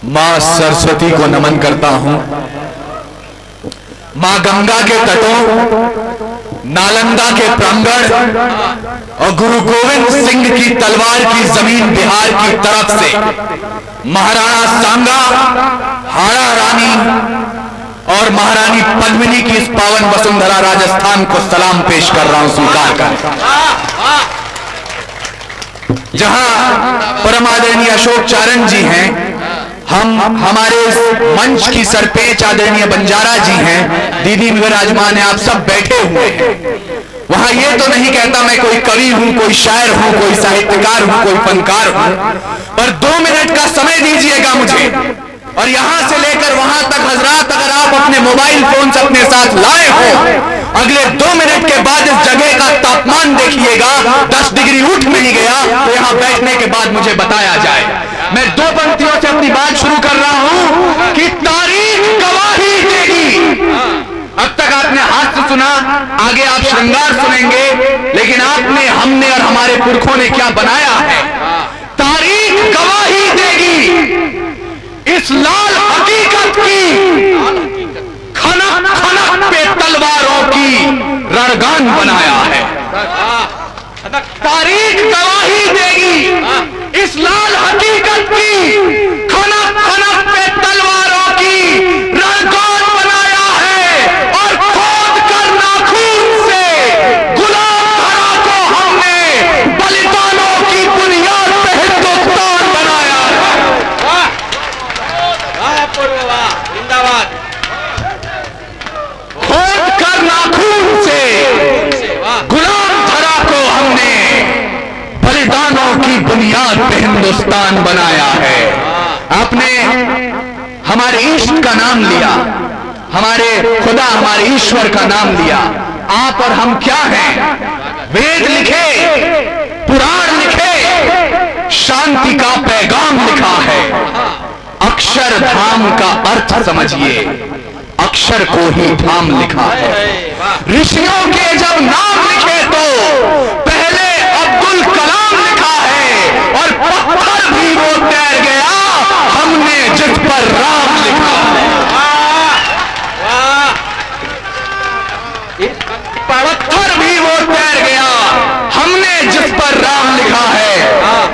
माँ सरस्वती को नमन करता हूं। माँ गंगा के तटों, नालंदा के प्रांगण और गुरु गोविंद सिंह की तलवार की जमीन बिहार की तरफ से महाराणा सांगा, हाड़ा रानी और महारानी पद्मिनी की इस पावन वसुंधरा राजस्थान को सलाम पेश कर रहा हूं, स्वीकार कर। जहां परम आदरणीय अशोक चारण जी हैं, हमारे इस मंच की सरपेच आदरणीय बंजारा जी हैं, दीदी विराजमान है, आप सब बैठे हुए हैं। वहां ये तो नहीं कहता मैं कोई कवि हूं, कोई शायर हूं, कोई साहित्यकार हूं, कोई फनकार हूं, पर 2 मिनट का समय दीजिएगा मुझे, और यहां से लेकर वहां तक हजरात, अगर आप अपने मोबाइल फोन से अपने साथ लाए हो, अगले 2 मिनट के बाद इस जगह का तापमान देखिएगा, 10 डिग्री उठ नहीं गया तो यहां बैठने के बाद मुझे बताया जाए। मैं 2 पंक्तियों से अपनी बात शुरू कर रहा हूं कि तारीख गवाही देगी। अब तक आपने हास्य सुना, आगे आप श्रृंगार सुनेंगे, लेकिन आपने, हमने और हमारे पुरखों ने क्या बनाया है, तारीख गवाही देगी। इस लाल हकीकत की खनक खनक पे तलवारों की रणगान बनाया है। तारीख गवाही देगी इस लाल हकीकत की, खनक खनक पे तलवारों की रणगान बनाया है, और खोद कर नाखून से गुलाम धरा को हमने बलिदानों की बुनियाद पे हिंदुस्तान बनाया है। जिंदाबाद। खोद कर नाखून से गुलाम धरा को हमने बलिदानों की बुनियाद पे हिंदुस्तान बनाया है। आपने हमारे इष्ट का नाम लिया, हमारे खुदा, हमारे ईश्वर का नाम लिया। आप और हम क्या हैं? वेद लिखे, पुराण लिखे, शांति का पैगाम लिखा है। अक्षरधाम का अर्थ समझिए, अक्षर को ही धाम लिखा है। ऋषियों के जब नाम लिखे तो पहले अब्दुल कलाम लिखा है, और पत्थर भी वो तैर गया, हमने जिस पर राम लिखा है। पत्थर भी वो तैर गया, हमने जिस पर राम लिखा है।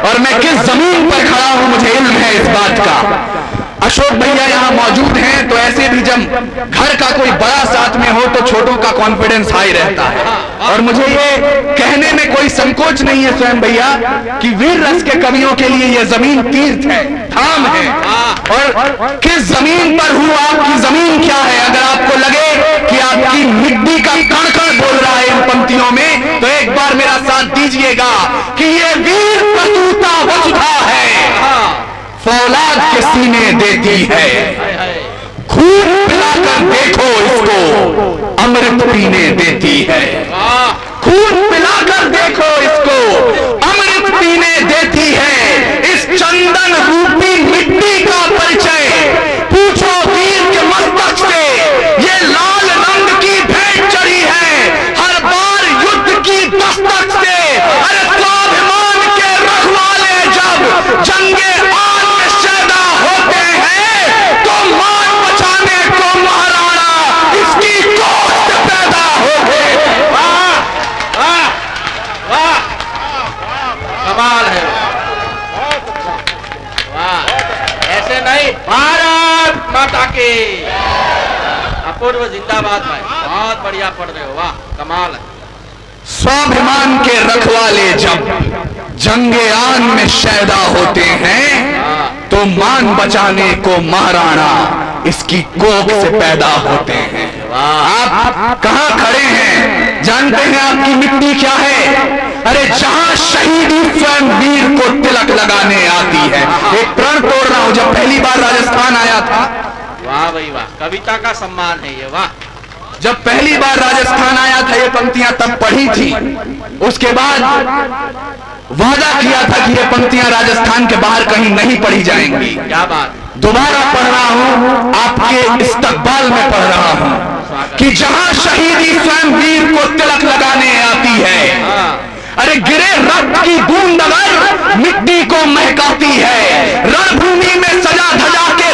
और मैं किस जमीन पर खड़ा हूं मुझे इल्म है इस बात का। अशोक भैया यहां मौजूद हैं, तो ऐसे भी जब घर का कोई बड़ा साथ में हो तो छोटों का कॉन्फिडेंस हाई रहता है। और मुझे ये कहने में कोई संकोच नहीं है स्वयं भैया कि वीर रस के कवियों के लिए ये जमीन तीर्थ है, धाम है। और किस जमीन पर हूं, आपकी जमीन क्या है? अगर आपको लगे कि आपकी मिट्टी का कण कण बोल रहा है इन पंक्तियों में, तो एक बार मेरा साथ दीजिएगा कि ये वीर प्रसूता वसुधा है, फौलाद के सीने देती है। खून पिलाकर देखो इसको, अमृत पीने देती है। खून पिलाकर देखो इसको, अमृत पीने देती है। इस चंदन रूपी मिट्टी का परिचय पूछो वीर के मस्तक से, ये लाल रंग की भेंट चढ़ी है हर बार युद्ध की दस्तक से। अरे स्वाभिमान के रखवाले जब जंगे कमाल है। वाह, ऐसे नहीं, भारत माता की अपूर्व जिंदाबाद भाई, बहुत बढ़िया पढ़ रहे हो, वाह कमाल है। स्वाभिमान के रखवाले जब जंगे आन में शैदा होते हैं, तो मान बचाने को महाराणा इसकी कोख से पैदा होते हैं। आप कहां खड़े हैं? जानते हैं आपकी मिट्टी क्या है? अरे जहां शहीदी स्वयं वीर को तिलक लगाने आती है। एक प्रण तोड़ रहा हूं, जब पहली बार राजस्थान आया था, वाह भाई वाह, कविता का सम्मान है ये, वाह। जब पहली बार राजस्थान आया था, ये पंक्तियां तब पढ़ी थी। उसके बाद वादा किया था कि ये पंक्तियां राजस्थान के बाहर कहीं नहीं पढ़ी जाएंगी। क्या बात। दोबारा पढ़ रहा हूं, आपके इस्तकबाल में पढ़ रहा हूं कि जहां शहीदी स्वयं वीर को तिलक लगाने आती है, अरे गिरे रक्त की बूंद अगर मिट्टी को महकाती है, रणभूमि में सजा धजा के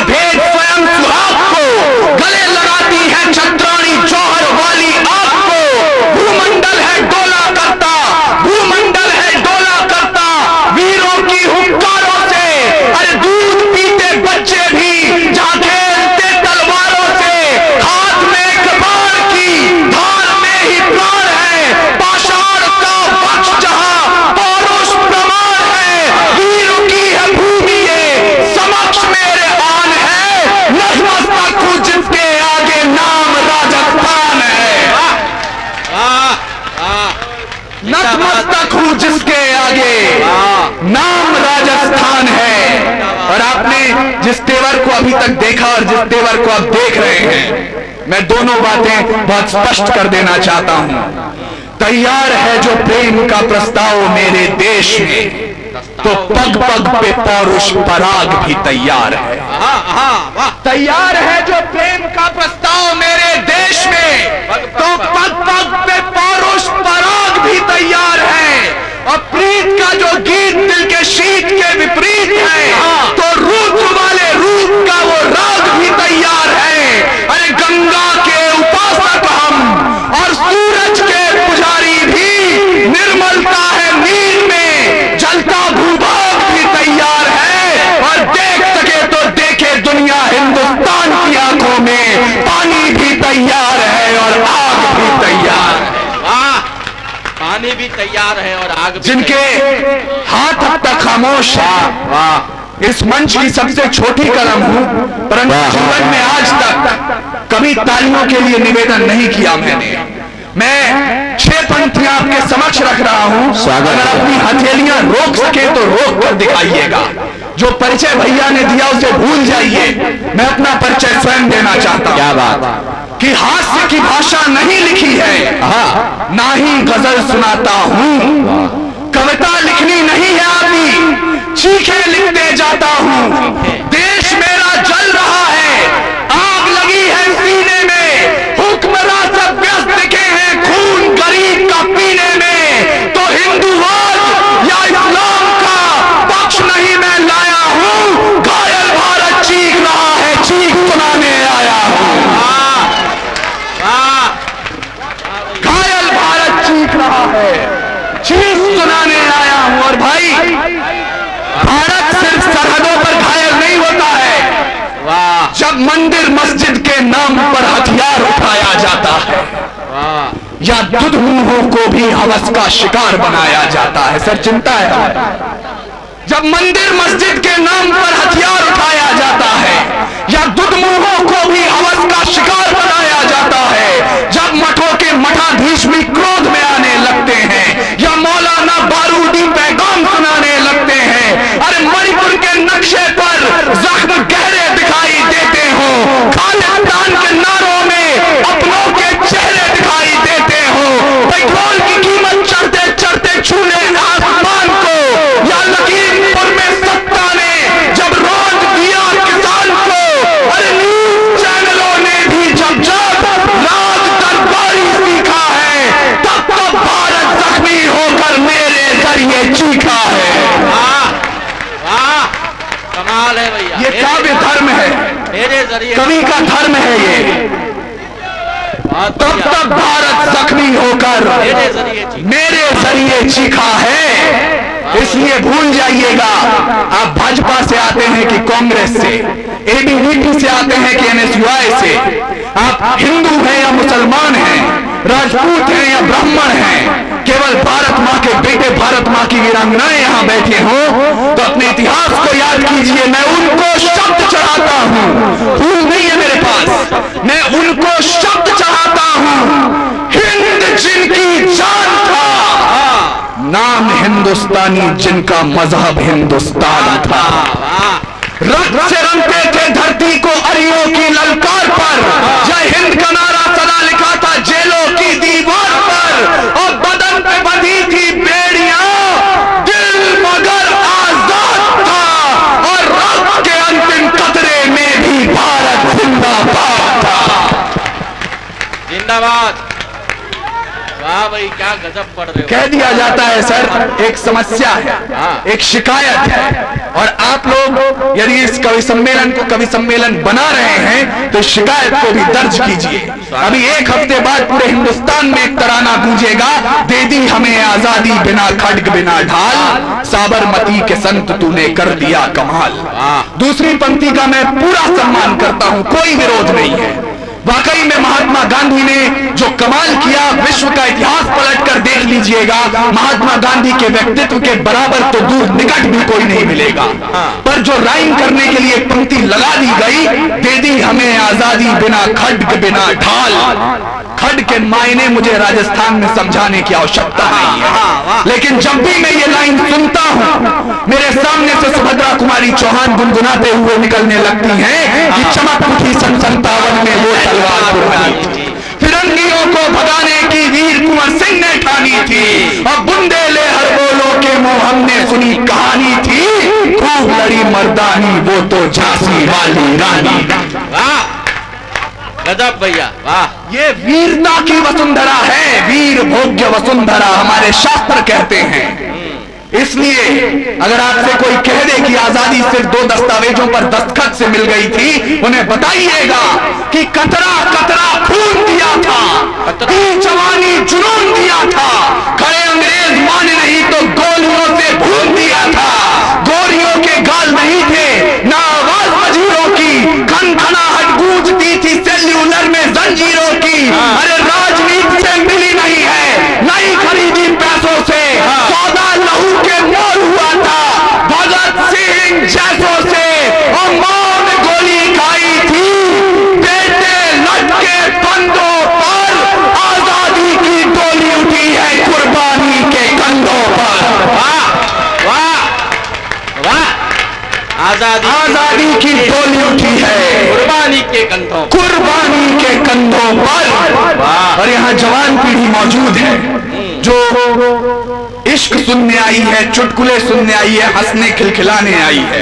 नाम राजस्थान है। और आपने जिस तेवर को अभी तक देखा और जिस तेवर को आप देख रहे हैं, मैं दोनों बातें बहुत स्पष्ट कर देना चाहता हूं। तैयार है जो प्रेम का प्रस्ताव मेरे देश में, तो पग पग पे पौरुष पराग भी तैयार है। तैयार है जो प्रेम का प्रस्ताव मेरे देश में, तो पग पग पे पौरुष पराग भी तैयार है। और प्रीत का जो गीत दिल के शीत के विपरीत है, तो रूप वाले रूप का वो राग भी तैयार है। अरे गंगा के उपासक हम और सूरज के पुजारी भी, निर्मलता है नीर में, जलता भूभाग भी तैयार है। और देख सके तो देखे दुनिया, हिंदुस्तान की आंखों में पानी भी तैयार है और आग भी तैयार है। पानी भी तैयार है और आग भी जिनके हाथ अब तक खामोश है, इस मंच की सबसे छोटी कलम हूं, परंतु जीवन में आज तक कभी तालियों के लिए निवेदन नहीं किया मैं 6 पंक्तियां आपके समक्ष रख रहा हूं। अगर अपनी हथेलियां रोक सके तो रोक कर दिखाइएगा। जो परिचय भैया ने दिया उसे भूल जाइए, मैं अपना परिचय स्वयं देना चाहता हूं। क्या बात कि हास्य की भाषा नहीं लिखी है, ना ही गजल सुनाता हूं। कविता लिखनी नहीं है आदमी, चीखे लिखते जाता हूं। देश मेरा जल रहा है, आग लगी है सीने में, हुक्मरान सब व्यस्त दिखे हैं खून गरीब का पीने में। तो हिंदूवाद या इस्लाम का पक्ष नहीं मैं लाया हूं, घायल भारत चीख रहा है, चीख सुनाने आया हूं। घायल भारत चीख रहा है, चीख सुनाने आया हूं। और भाई, भारत सिर्फ सरहदों पर घायल नहीं होता है, जब मंदिर मस्जिद के नाम पर हथियार उठाया जाता है, या दुधमुहों को भी हवस का शिकार बनाया जाता है। सर चिंता है हमें, जब मंदिर मस्जिद के नाम पर हथियार उठाया जाता है, या दुधमुहों को भी हवस का शिकार बनाया जाता है, जब मठों के मठाधीश भी क्रोध में आने लगते हैं, या मौलाना बारूदी पैगाम सुनाने लगते हैं। अरे मणिपुर के नक्शे पर जख्म गहरे दिखाई देते हो, खालिस्तान के नारों में अपनों के चेहरे दिखाई देते हो। पेट्रोल की कीमत चढ़ते चढ़ते छूने आसमान को, या लखीमपुर में सत्ता ने जब रोज दिया किसान को, अरे न्यूज चैनलों ने भी जब जब राज दरबारी सीखा है, तब तब भारत जख्मी होकर मेरे जरिए चीखा है। कमाल है भैया, ये काव्य धर्म है, मेरे जरिए कवि का धर्म है ये। तब तब भारत जख्मी होकर मेरे जरिए चीखा है। इसलिए भूल जाइएगा, आप भाजपा से आते हैं कि कांग्रेस से, एबीवीपी से आते हैं कि एनएसयूआई से, आप हिंदू हैं या मुसलमान हैं, राजपूत हैं या ब्राह्मण हैं, केवल भारत माँ के बेटे, भारत माँ की वीरांगनाएं यहां बैठे हो, तो अपने इतिहास को याद कीजिए। मैं उनको शब्द चढ़ाता हूं, फूल नहीं है मेरे पास, मैं उनको शब्द चढ़ाता हूं। हिंद जिनकी जान था, नाम हिंदुस्तानी जिनका मजहब हिंदुस्तान था। रक्त से रंगते थे धरती को अरियों की ललकार पर, जय हिंद का नारा सदा लिखा था जेलों की दीवार पर। और बदन पे बंधी थी बेड़ियां, दिल मगर आजाद था। और रक्त के अंतिम कतरे में भी भारत जिंदाबाद था। जिंदाबाद। वाह भाई, क्या गजब पढ़ रहे हो। कह दिया जाता है सर, एक समस्या है, एक शिकायत है, और आप लोग यदि इस कवि सम्मेलन को कवि सम्मेलन बना रहे हैं तो शिकायत को भी दर्ज कीजिए। अभी 1 हफ्ते बाद पूरे हिंदुस्तान में एक तराना गूंजेगा, दे दी हमें आजादी बिना खड्ग बिना ढाल, साबरमती के संत तूने कर दिया कमाल। दूसरी पंक्ति का मैं पूरा सम्मान करता हूं, कोई विरोध नहीं है। वाकई में महात्मा गांधी ने जो कमाल किया, विश्व का इतिहास पलटकर देख लीजिएगा, महात्मा गांधी के व्यक्तित्व के बराबर तो दूर निकट भी कोई नहीं मिलेगा। पर जो राइम करने के लिए पंक्ति लगा दी गई, दे दी हमें आजादी बिना खड्ग बिना ढाल, खड्ग के मायने मुझे राजस्थान में समझाने की आवश्यकता नहीं है, लेकिन जब भी मैं ये लाइन सुनता हूं, मेरे सामने से सुभद्रा कुमारी चौहान गुनगुनाते हुए निकलने लगती हैं कि चमक उठी सन 57 में वो तलवार कुर्बानी थी, फिरंगियों को भगाने की वीर कुंवर सिंह ने ठानी थी, और बुंदेले हर बोलो के मुंह हमने सुनी कहानी थी, खूब लड़ी मर्दानी वो तो झांसी वाली रानी। वाह गजब भैया, वाह। ये वीरता की वसुंधरा है, वीर भोग्य वसुंधरा हमारे शास्त्र कहते हैं। इसलिए अगर आपसे कोई कह दे कि आजादी सिर्फ 2 दस्तावेजों पर दस्तखत से मिल गई थी, उन्हें बताइएगा कि कतरा कतरा खून दिया था, जवानी जुनून दिया था, खड़े अंग्रेज माने नहीं तो गोलियों से भून दिया था, गोरियों के गाल नहीं थे ना आवाज मजीरों की, खनखनाहट गूंजती थी सेल्यूलर में जंजीरों की। अरे राजनीति से मिली नहीं है, नहीं खरीदी पैसों से, सौदा लहू के मोल हुआ था, भगत सिंह जैसों से, और मां ने गोली खाई थी, बेटे लटके कंधों पर, आजादी की गोली उठी है कुर्बानी के कंधों पर। वाह वाह वाह, आजादी की गोली उठी है कुर्बानी के कंधों, कुर्बानी के कंधों पर। और यहाँ जवान पीढ़ी मौजूद है जो इश्क सुनने आई है, चुटकुले सुनने आई है, हंसने खिलखिलाने आई है।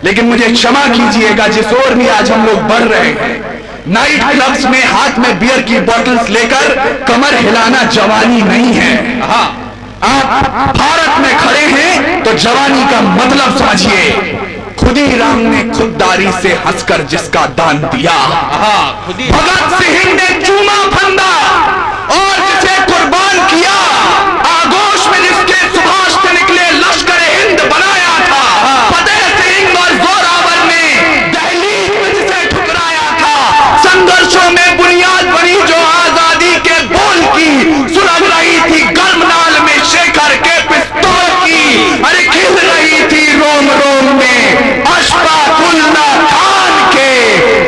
लेकिन मुझे क्षमा कीजिएगा, जिस ओर भी आज हम लोग बढ़ रहे हैं, नाइट क्लब्स में हाथ में बियर की बोतल्स लेकर कमर हिलाना जवानी नहीं है। आप भारत में खड़े हैं तो जवानी का मतलब समझिए, खुदी राम ने खुददारी से हंसकर जिसका दान दिया, भगत सिंह ने चूमा फंदा और जिसे कुर्बान किया, आगोश में जिसके सुभाष से निकले लश्कर हिंद बनाया था, फतेह सिंह और जोरावर ने दहलीज में जिसे ठुकराया था, संघर्षों में बुनियाद बनी जो आजादी के बोल की, सुलग रही थी गर्मनाल में शेखर के पिस्तौल की, अरे खिल रही थी रोम रोम में अशफाकुल्ला खान के,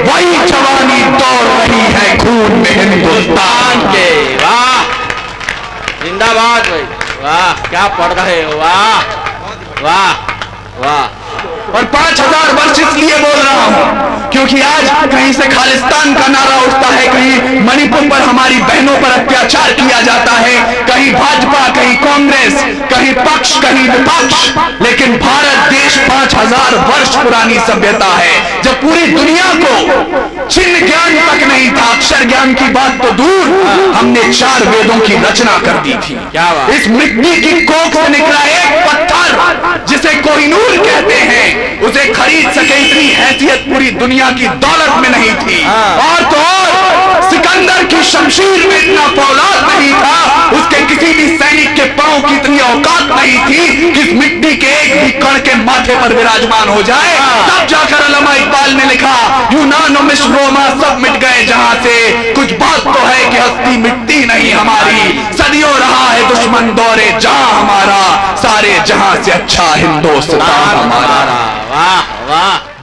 वही जवानी दौड़ रही है खून में हिंदुस्तान के। वाह जिंदाबाद भाई, वाह क्या पढ़ रहे हो, वाह वाह वाह। और 5000 वर्ष इसलिए बोल रहा हूं क्योंकि आज कहीं से खालिस्तान का नारा उठता है, कहीं मणिपुर पर हमारी बहनों पर अत्याचार किया जाता है, कहीं भाजपा, कहीं कांग्रेस, कहीं पक्ष, कहीं विपक्ष, लेकिन भारत देश 5000 वर्ष पुरानी सभ्यता है। जब पूरी दुनिया को चिन्ह ज्ञान तक नहीं था, अक्षर ज्ञान की बात तो दूर, हमने 4 वेदों की रचना कर दी थी। क्या बात। इस मिट्टी की कोख से निकला एक पत्थर जिसे कोहिनूर कहते हैं, उसे खरीद सके इतनी हैसियत पूरी दुनिया की दौलत में नहीं थी। और तो और सिकंदर की शमशीर में इतना फौलाद नहीं था, उसके किसी भी सैनिक के पांव की इतनी औकात नहीं थी कि इस मिट्टी के एक भी कण के माथे पर विराजमान हो जाए। तब जाकर अल्लामा इकबाल ने लिखा, यूनान और मिस्र रोमा सब मिट गए जहां से, कुछ बात तो है कि हस्ती मिट्टी नहीं हमारी, सदियों रहा है दुश्मन दौरे जहां हमारा, सारे जहां से अच्छा हिंदुस्तान हमारा। वाह वाह।